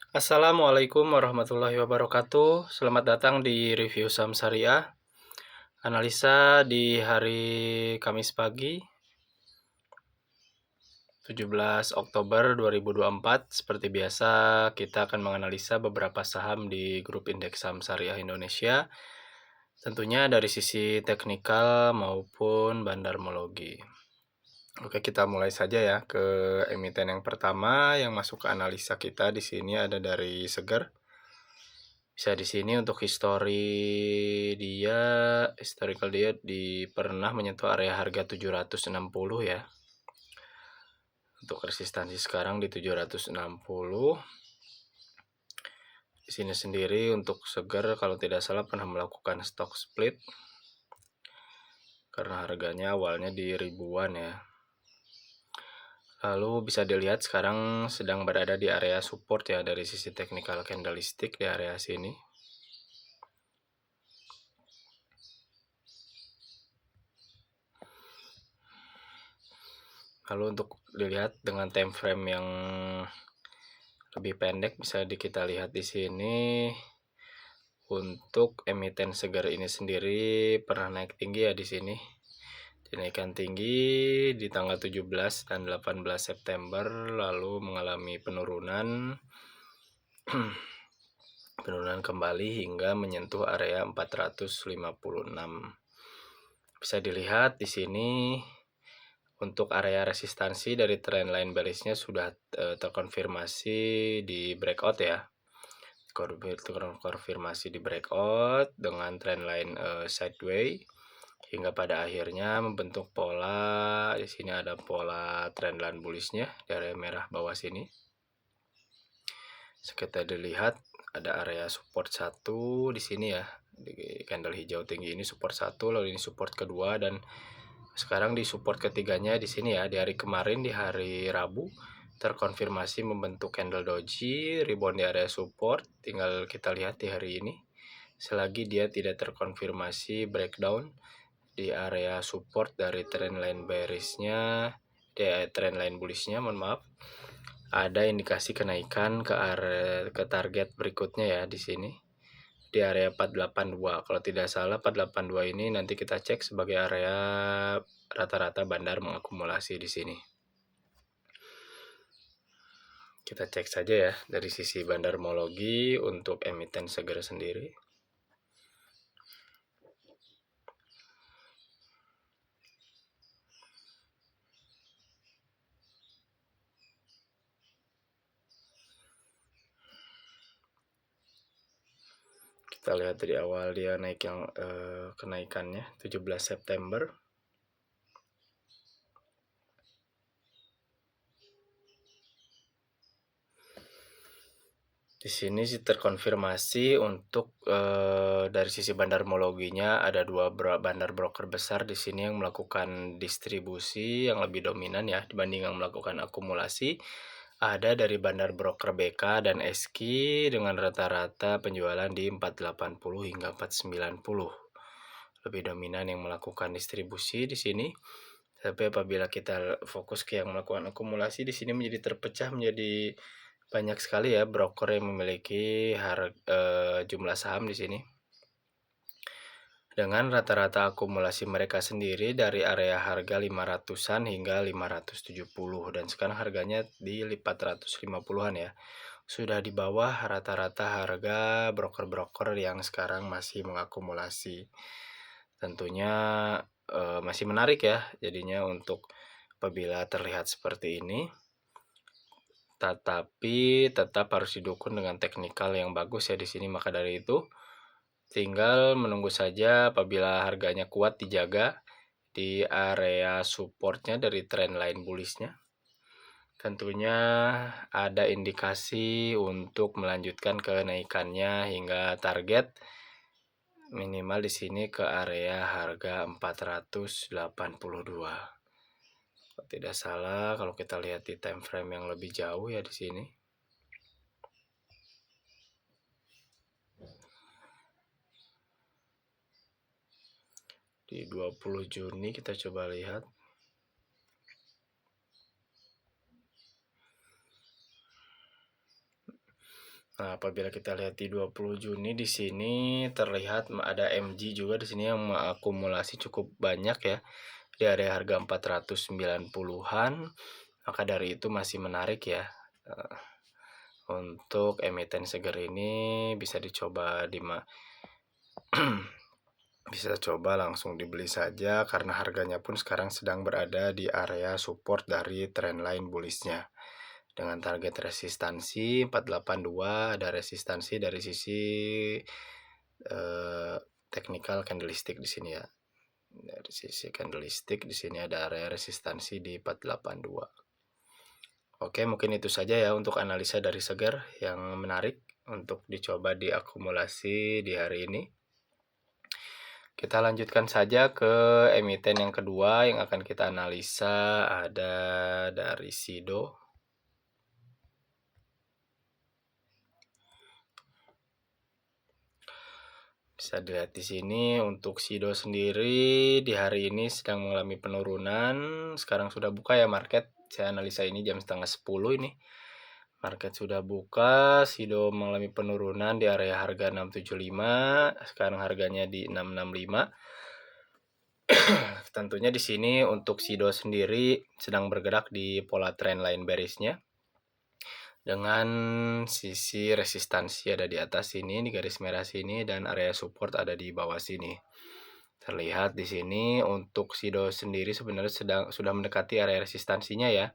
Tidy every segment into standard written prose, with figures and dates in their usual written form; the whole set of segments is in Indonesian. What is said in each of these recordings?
Assalamualaikum warahmatullahi wabarakatuh. Selamat datang di review saham syariah. Analisa di hari Kamis pagi, 17 Oktober 2024. Seperti biasa, kita akan menganalisa beberapa saham di grup indeks saham syariah Indonesia. Tentunya dari sisi teknikal maupun bandarmologi. Oke, kita mulai saja ya ke emiten yang pertama yang masuk ke analisa kita di sini ada dari Seger. Bisa di sini untuk historical dia pernah menyentuh area harga 760 ya. Untuk resistansi sekarang di 760. Di sini sendiri untuk Seger kalau tidak salah pernah melakukan stock split karena harganya awalnya di ribuan ya. Lalu bisa dilihat sekarang sedang berada di area support ya dari sisi technical candlestick di area sini. Lalu untuk dilihat dengan time frame yang lebih pendek bisa kita lihat di sini. Untuk emiten Seger ini sendiri pernah naik tinggi ya di sini. Dinaikkan tinggi di tanggal 17 dan 18 September lalu mengalami penurunan penurunan kembali hingga menyentuh area 456. Bisa dilihat di sini untuk area resistansi dari trendline bearishnya sudah terkonfirmasi di breakout ya. Terkonfirmasi di breakout dengan trendline sideways hingga pada akhirnya membentuk pola. Di sini ada pola trendline bullishnya di area merah bawah sini. Kita dilihat ada area support 1 di sini ya. Di candle hijau tinggi ini support 1, lalu ini support kedua dan sekarang di support ketiganya di sini ya. Di hari kemarin di hari Rabu terkonfirmasi membentuk candle doji rebound di area support. Tinggal kita lihat di hari ini selagi dia tidak terkonfirmasi breakdown di area support dari trendline bearishnya, trendline bullishnya, mohon maaf, ada indikasi kenaikan ke target berikutnya ya di sini di area 482. Kalau tidak salah 482 ini nanti kita cek sebagai area rata-rata bandar mengakumulasi di sini. Kita cek saja ya dari sisi bandarmologi untuk emiten Seger sendiri. Kita lihat dari awal dia naik yang kenaikannya 17 September. Di sini sih terkonfirmasi untuk dari sisi bandarmologinya ada dua bandar broker besar di sini yang melakukan distribusi yang lebih dominan ya dibanding yang melakukan akumulasi. Ada dari bandar broker BK dan SQ dengan rata-rata penjualan di 480 hingga 490. Lebih dominan yang melakukan distribusi di sini. Tapi apabila kita fokus ke yang melakukan akumulasi di sini menjadi terpecah menjadi banyak sekali ya broker yang memiliki jumlah saham di sini. Dengan rata-rata akumulasi mereka sendiri dari area harga 500-an hingga 570 dan sekarang harganya di 450-an ya. Sudah di bawah rata-rata harga broker-broker yang sekarang masih mengakumulasi. Tentunya masih menarik ya jadinya untuk apabila terlihat seperti ini. Tetapi tetap harus didukung dengan teknikal yang bagus ya di sini. Maka dari itu tinggal menunggu saja apabila harganya kuat dijaga di area supportnya dari trendline bullishnya. Tentunya ada indikasi untuk melanjutkan kenaikannya hingga target minimal di sini ke area harga 482. Kalau tidak salah kalau kita lihat di time frame yang lebih jauh ya di sini. Di 20 Juni kita coba lihat. Nah, apabila kita lihat di 20 Juni di sini terlihat ada MG juga di sini yang mengakumulasi cukup banyak ya, di area harga 490-an. Maka dari itu masih menarik ya, untuk emiten seger ini bisa dicoba bisa coba langsung dibeli saja karena harganya pun sekarang sedang berada di area support dari trendline bullish-nya. Dengan target resistansi 482, ada resistansi dari sisi technical candlestick di sini ya. Dari sisi candlestick di sini ada area resistansi di 482. Oke, mungkin itu saja ya untuk analisa dari seger yang menarik untuk dicoba diakumulasi di hari ini. Kita lanjutkan saja ke emiten yang kedua yang akan kita analisa, ada dari Sido. Bisa dilihat di sini untuk Sido sendiri di hari ini sedang mengalami penurunan. Sekarang sudah buka ya market. Saya analisa ini jam setengah 10 ini. Market sudah buka, Sido mengalami penurunan di area harga 675. Sekarang harganya di 665. Tentunya di sini untuk Sido sendiri sedang bergerak di pola trendline bearish-nya. Dengan sisi resistansi ada di atas sini, di garis merah sini, dan area support ada di bawah sini. Terlihat di sini untuk Sido sendiri sebenarnya sudah mendekati area resistansinya ya.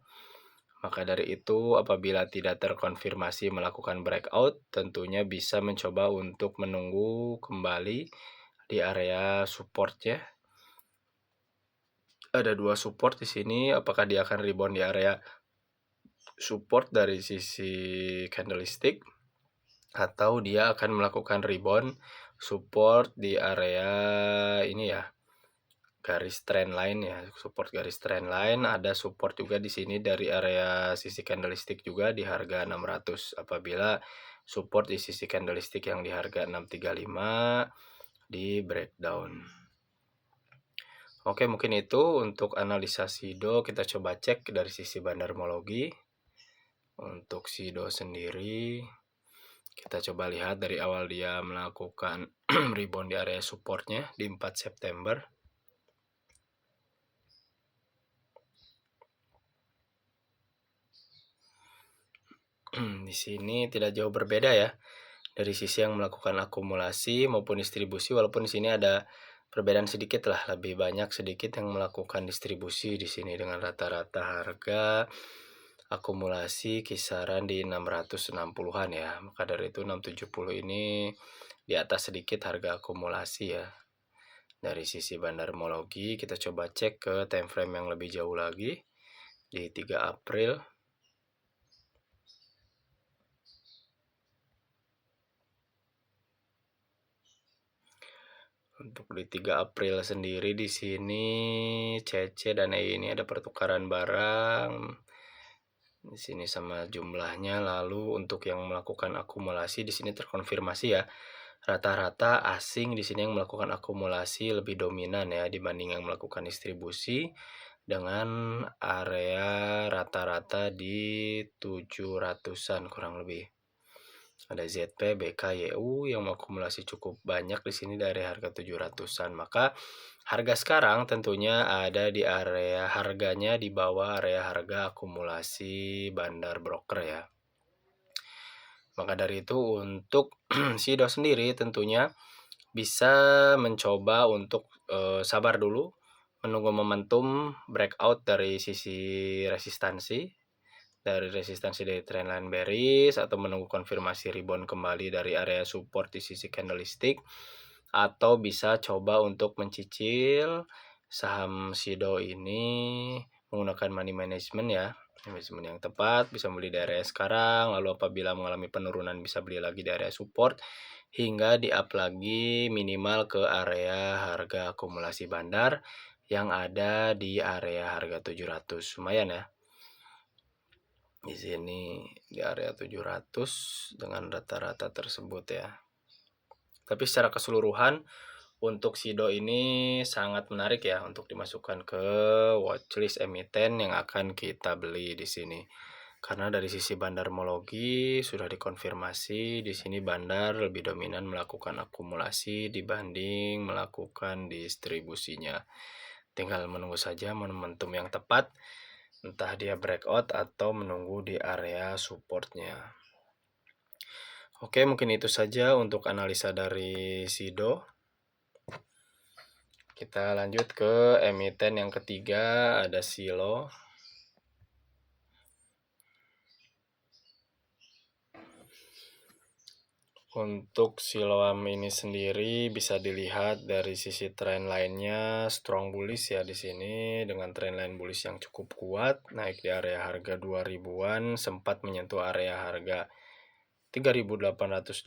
Maka dari itu apabila tidak terkonfirmasi melakukan breakout, tentunya bisa mencoba untuk menunggu kembali di area supportnya. Ada dua support di sini, apakah dia akan rebound di area support dari sisi candlestick atau dia akan melakukan rebound support di area ini ya, garis trendline ya, support garis trendline. Ada support juga di sini dari area sisi candlestick juga di harga 600. Apabila support di sisi candlestick yang di harga 635 di breakdown. Oke, mungkin itu untuk analisa Sido. Kita coba cek dari sisi bandarmologi. Untuk Sido sendiri kita coba lihat dari awal dia melakukan rebound di area supportnya di 4 September. Di sini tidak jauh berbeda ya dari sisi yang melakukan akumulasi maupun distribusi, walaupun di sini ada perbedaan sedikit lah, lebih banyak sedikit yang melakukan distribusi di sini dengan rata-rata harga akumulasi kisaran di 660-an ya. Maka dari itu 670 ini di atas sedikit harga akumulasi ya. Dari sisi bandarmologi kita coba cek ke time frame yang lebih jauh lagi di 3 April. Untuk di 3 April sendiri di sini CC dan EI ini ada pertukaran barang di sini sama jumlahnya. Lalu untuk yang melakukan akumulasi di sini terkonfirmasi ya. Rata-rata asing di sini yang melakukan akumulasi lebih dominan ya dibanding yang melakukan distribusi, dengan area rata-rata di 700-an kurang lebih. Ada ZP, BK, YU yang mengakumulasi cukup banyak di sini dari harga 700-an. Maka harga sekarang tentunya ada di area harganya di bawah area harga akumulasi bandar broker ya. Maka dari itu untuk Sido sendiri tentunya bisa mencoba untuk sabar dulu, menunggu momentum breakout dari sisi resistansi dari trendline bearish, atau menunggu konfirmasi rebound kembali dari area support di sisi candlestick, atau bisa coba untuk mencicil saham Sido ini menggunakan money management ya. Manajemen yang tepat, bisa beli di area sekarang, lalu apabila mengalami penurunan bisa beli lagi di area support hingga di up lagi minimal ke area harga akumulasi bandar yang ada di area harga 700. Lumayan ya. Di sini di area 700 dengan rata-rata tersebut ya. Tapi secara keseluruhan untuk Sido ini sangat menarik ya untuk dimasukkan ke watchlist emiten yang akan kita beli di sini. Karena dari sisi bandarmologi sudah dikonfirmasi, di sini bandar lebih dominan melakukan akumulasi dibanding melakukan distribusinya. Tinggal menunggu saja momentum yang tepat, entah dia breakout atau menunggu di area supportnya. Oke, mungkin itu saja untuk analisa dari SIDO. Kita lanjut ke emiten yang ketiga, ada Silo. Untuk Siloam ini sendiri bisa dilihat dari sisi tren lainnya strong bullish ya di sini dengan tren line bullish yang cukup kuat, naik di area harga 2000-an, sempat menyentuh area harga 3.880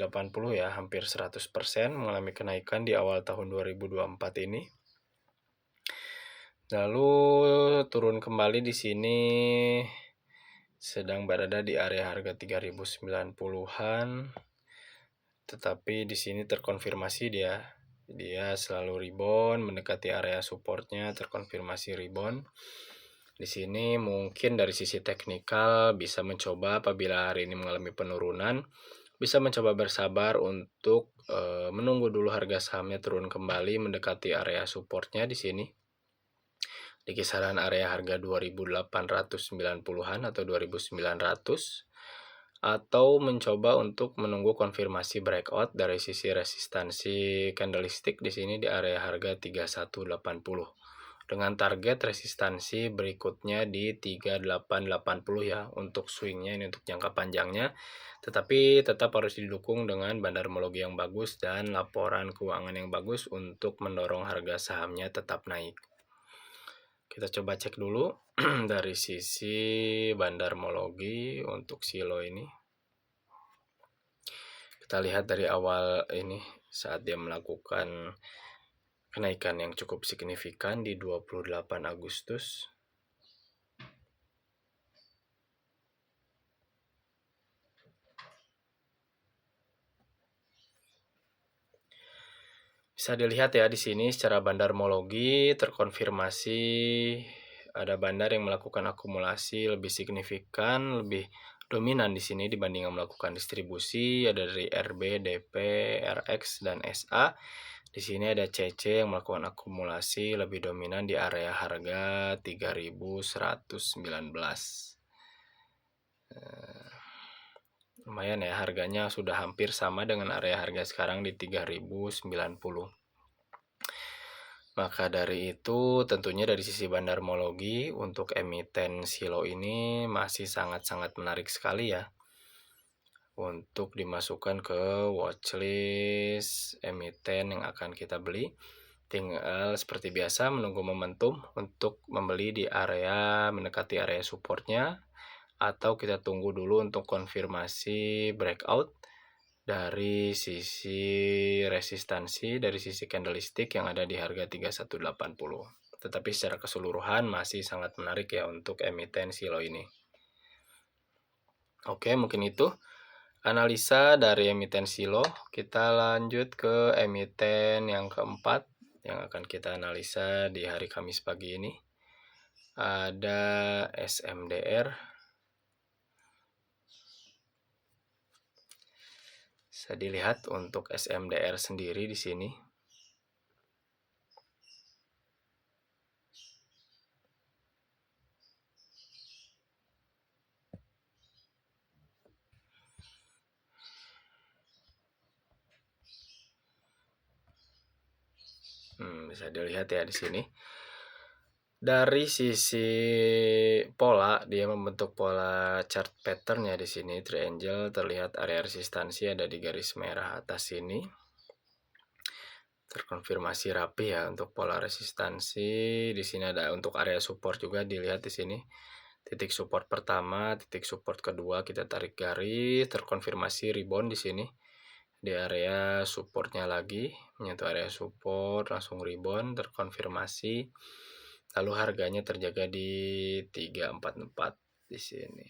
ya, hampir 100% mengalami kenaikan di awal tahun 2024 ini. Lalu turun kembali di sini sedang berada di area harga 3090-an. Tetapi di sini terkonfirmasi dia selalu rebound mendekati area supportnya, terkonfirmasi rebound. Di sini mungkin dari sisi teknikal bisa mencoba apabila hari ini mengalami penurunan, bisa mencoba bersabar untuk menunggu dulu harga sahamnya turun kembali mendekati area supportnya di sini. Di kisaran area harga 2.890-an atau 2.900, atau mencoba untuk menunggu konfirmasi breakout dari sisi resistansi candlestick di sini di area harga 3180 dengan target resistansi berikutnya di 3880 ya untuk swingnya, ini untuk jangka panjangnya, tetapi tetap harus didukung dengan bandarmologi yang bagus dan laporan keuangan yang bagus untuk mendorong harga sahamnya tetap naik. Kita coba cek dulu dari sisi bandarmologi untuk Silo ini. Kita lihat dari awal ini saat dia melakukan kenaikan yang cukup signifikan di 28 Agustus. Bisa dilihat ya di sini secara bandarmologi terkonfirmasi ada bandar yang melakukan akumulasi lebih signifikan, lebih dominan di sini dibanding yang melakukan distribusi. Ada dari RB, DP, RX, dan SA. Di sini ada CC yang melakukan akumulasi lebih dominan di area harga 3.119. Lumayan ya, harganya sudah hampir sama dengan area harga sekarang di 3.090. Maka dari itu tentunya dari sisi bandarmologi untuk emiten Silo ini masih sangat-sangat menarik sekali ya untuk dimasukkan ke watchlist emiten yang akan kita beli. Tinggal seperti biasa menunggu momentum untuk membeli di area mendekati area supportnya, atau kita tunggu dulu untuk konfirmasi breakout dari sisi resistansi, dari sisi candlestick yang ada di harga 3180. Tetapi secara keseluruhan masih sangat menarik ya untuk emiten Silo ini. Oke, mungkin itu analisa dari emiten Silo. Kita lanjut ke emiten yang keempat yang akan kita analisa di hari Kamis pagi ini. Ada SMDR. Bisa dilihat untuk SMDR sendiri di sini. Bisa dilihat ya di sini. Dari sisi pola, dia membentuk pola chart pattern ya di sini. Triangle terlihat area resistansi ada di garis merah atas sini. Terkonfirmasi rapi ya untuk pola resistansi. Di sini ada untuk area support juga dilihat di sini. Titik support pertama, titik support kedua kita tarik garis, terkonfirmasi rebound di sini. Di area supportnya lagi, menyentuh area support, langsung rebound, terkonfirmasi. Lalu harganya terjaga di 344 di sini.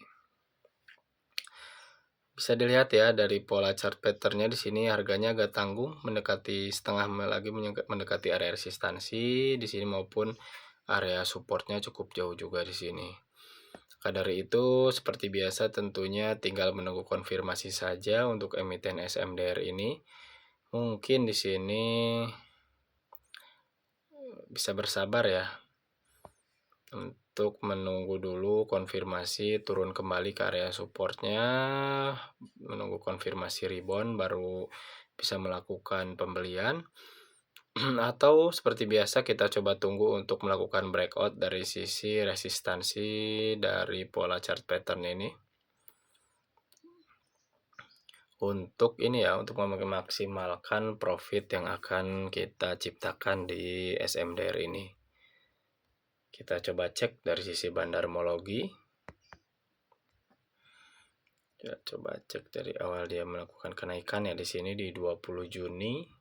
Bisa dilihat ya dari pola chart patternnya di sini harganya agak tanggung mendekati setengah lagi mendekati area resistansi di sini maupun area supportnya cukup jauh juga di sini. Maka dari itu, seperti biasa tentunya tinggal menunggu konfirmasi saja untuk emiten SMDR ini. Mungkin di sini bisa bersabar ya untuk menunggu dulu konfirmasi turun kembali ke area supportnya, menunggu konfirmasi rebound baru bisa melakukan pembelian. Atau seperti biasa kita coba tunggu untuk melakukan breakout dari sisi resistansi dari pola chart pattern ini. Untuk ini ya, untuk memaksimalkan profit yang akan kita ciptakan di SMDR ini. Kita coba cek dari sisi bandarmologi. Kita coba cek dari awal dia melakukan kenaikan ya di sini di 20 Juni.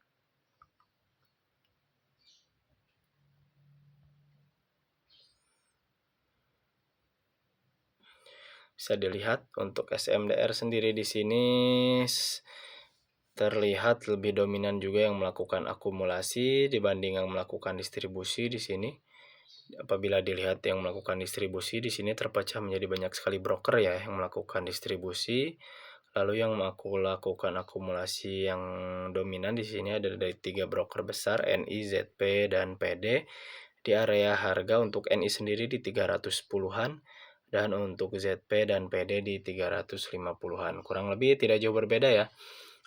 Bisa dilihat untuk SMDR sendiri di sini terlihat lebih dominan juga yang melakukan akumulasi dibanding yang melakukan distribusi di sini. Apabila dilihat yang melakukan distribusi di sini terpecah menjadi banyak sekali broker ya yang melakukan distribusi. Lalu yang melakukan akumulasi yang dominan di sini ada dari 3 broker besar, NI, ZP, dan PD. Di area harga untuk NI sendiri di 310-an dan untuk ZP dan PD di 350-an. Kurang lebih tidak jauh berbeda ya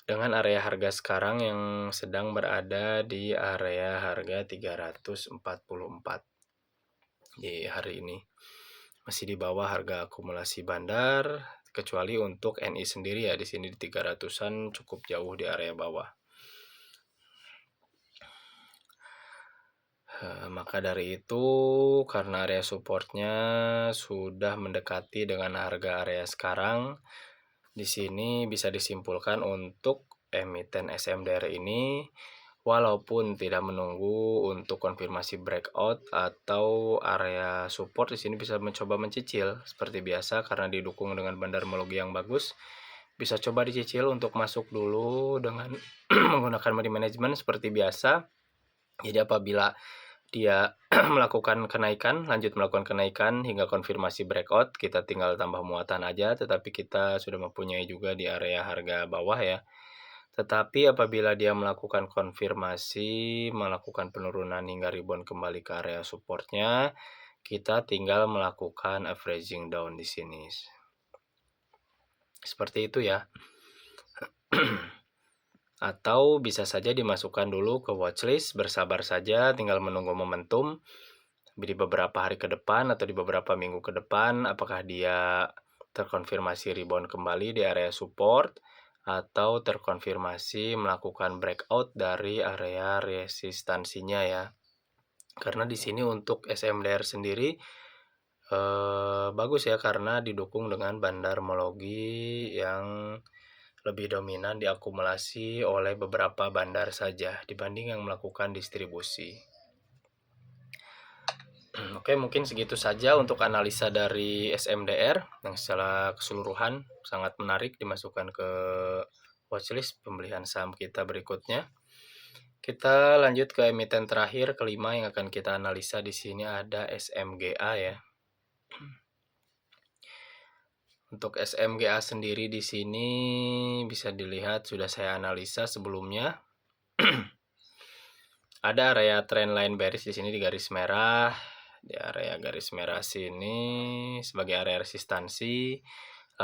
dengan area harga sekarang yang sedang berada di area harga 344 di hari ini. Masih di bawah harga akumulasi bandar, kecuali untuk NI sendiri ya di sini di 300-an cukup jauh di area bawah. Maka dari itu, karena area supportnya sudah mendekati dengan harga area sekarang, di sini bisa disimpulkan untuk emiten SMDR ini, walaupun tidak menunggu untuk konfirmasi breakout atau area support, di sini bisa mencoba mencicil seperti biasa karena didukung dengan bandarmologi yang bagus. Bisa coba dicicil untuk masuk dulu dengan menggunakan money management seperti biasa. Jadi apabila dia melakukan kenaikan, lanjut melakukan kenaikan hingga konfirmasi breakout, kita tinggal tambah muatan aja, tetapi kita sudah mempunyai juga di area harga bawah ya. Tetapi apabila dia melakukan konfirmasi, melakukan penurunan hingga rebound kembali ke area supportnya, kita tinggal melakukan averaging down di sini. Seperti itu ya. Atau bisa saja dimasukkan dulu ke watchlist, bersabar saja, tinggal menunggu momentum di beberapa hari ke depan atau di beberapa minggu ke depan, apakah dia terkonfirmasi rebound kembali di area support atau terkonfirmasi melakukan breakout dari area resistansinya ya. Karena di sini untuk SMDR sendiri bagus ya karena didukung dengan bandarmologi yang lebih dominan diakumulasi oleh beberapa bandar saja dibanding yang melakukan distribusi. Oke, mungkin segitu saja untuk analisa dari SMDR yang secara keseluruhan sangat menarik dimasukkan ke watchlist pembelian saham kita berikutnya. Kita lanjut ke emiten terakhir kelima yang akan kita analisa di sini ada SMGA ya. Untuk SMGA sendiri di sini bisa dilihat sudah saya analisa sebelumnya. Ada area trendline bearish di sini di garis merah. Di area garis merah sini sebagai area resistansi.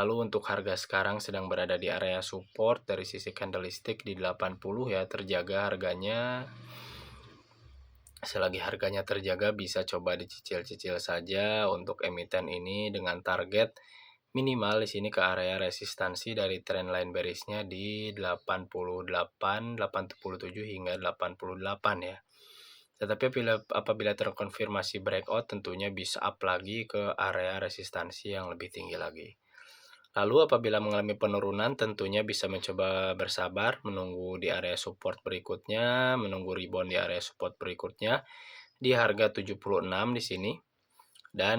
Lalu untuk harga sekarang sedang berada di area support dari sisi candlestick di 80 ya, terjaga harganya. Selagi harganya terjaga bisa coba dicicil-cicil saja untuk emiten ini dengan target minimal di sini ke area resistansi dari trendline bearishnya di 88, 87 hingga 88 ya. Tetapi apabila terkonfirmasi breakout tentunya bisa up lagi ke area resistansi yang lebih tinggi lagi. Lalu apabila mengalami penurunan tentunya bisa mencoba bersabar menunggu di area support berikutnya, menunggu rebound di area support berikutnya di harga 76 di sini dan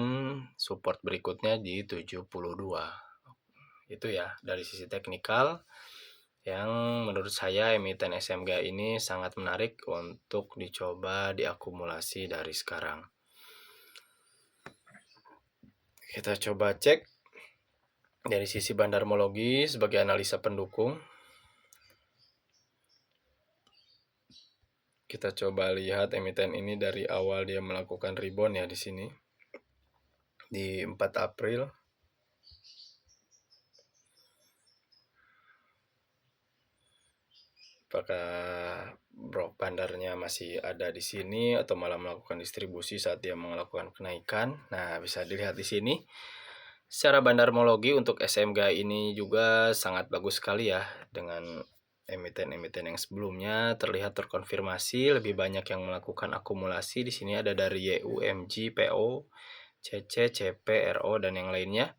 support berikutnya di 72. Itu ya dari sisi teknikal yang menurut saya emiten SMG ini sangat menarik untuk dicoba diakumulasi dari sekarang. Kita coba cek dari sisi bandarmologi sebagai analisa pendukung. Kita coba lihat emiten ini dari awal dia melakukan rebound ya di sini. Di 4 April. Apakah bandarnya masih ada di sini atau malah melakukan distribusi saat dia melakukan kenaikan? Nah, bisa dilihat di sini. Secara bandarmologi untuk SMG ini juga sangat bagus sekali ya, dengan emiten-emiten yang sebelumnya terlihat terkonfirmasi lebih banyak yang melakukan akumulasi. Di sini ada dari YUMG, PO, CC, CP, RO dan yang lainnya.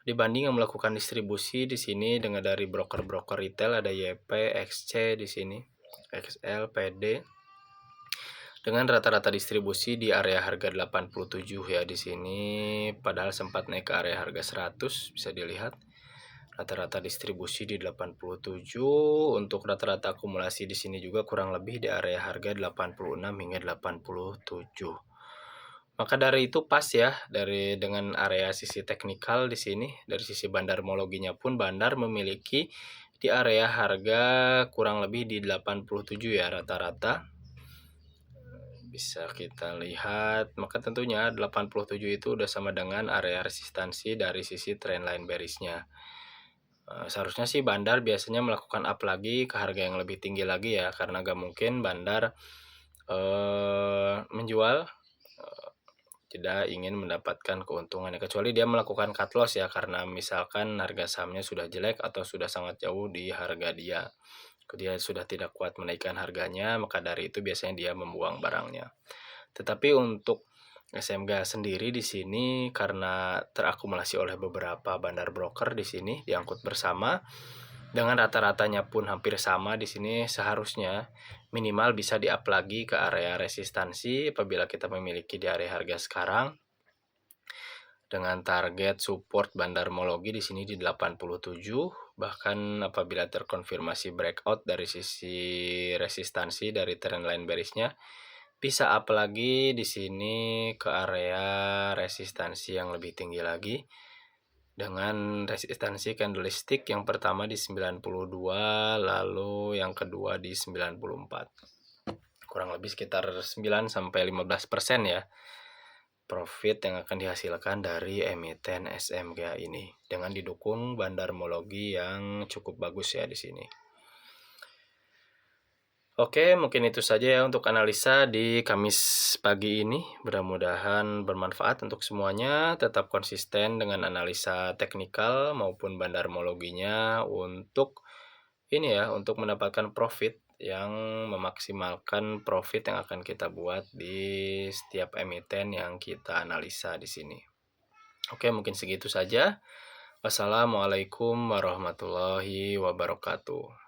Dibanding yang melakukan distribusi di sini dengan dari broker-broker retail ada YP, XC di sini, XL, PD dengan rata-rata distribusi di area harga 87 ya di sini, padahal sempat naik ke area harga 100, bisa dilihat. Rata-rata distribusi di 87, untuk rata-rata akumulasi di sini juga kurang lebih di area harga 86 hingga 87. Maka dari itu pas ya dengan area sisi teknikal di sini, dari sisi bandarmologinya pun bandar memiliki di area harga kurang lebih di 87 ya rata-rata. Bisa kita lihat, maka tentunya 87 itu udah sama dengan area resistansi dari sisi trendline bearish-nya. Seharusnya sih bandar biasanya melakukan up lagi ke harga yang lebih tinggi lagi ya, karena gak mungkin bandar menjual tidak ingin mendapatkan keuntungan ya, kecuali dia melakukan cut loss ya, karena misalkan harga sahamnya sudah jelek atau sudah sangat jauh di harga dia sudah tidak kuat menaikkan harganya, maka dari itu biasanya dia membuang barangnya. Tetapi untuk SMG sendiri di sini karena terakumulasi oleh beberapa bandar broker di sini diangkut bersama, dengan rata-ratanya pun hampir sama di sini, seharusnya minimal bisa di-up lagi ke area resistansi apabila kita memiliki di area harga sekarang, dengan target support bandarmologi di sini di 87, bahkan apabila terkonfirmasi breakout dari sisi resistansi dari trendline bearish-nya bisa up lagi di sini ke area resistansi yang lebih tinggi lagi, dengan resistansi candlestick yang pertama di 92, lalu yang kedua di 94. Kurang lebih sekitar 9-15% ya profit yang akan dihasilkan dari emiten SMGA ini, dengan didukung bandarmologi yang cukup bagus ya di sini. Oke, mungkin itu saja ya untuk analisa di Kamis pagi ini. Mudah-mudahan bermanfaat untuk semuanya. Tetap konsisten dengan analisa teknikal maupun bandarmologinya untuk untuk mendapatkan profit yang memaksimalkan profit yang akan kita buat di setiap emiten yang kita analisa di sini. Oke, mungkin segitu saja. Wassalamualaikum warahmatullahi wabarakatuh.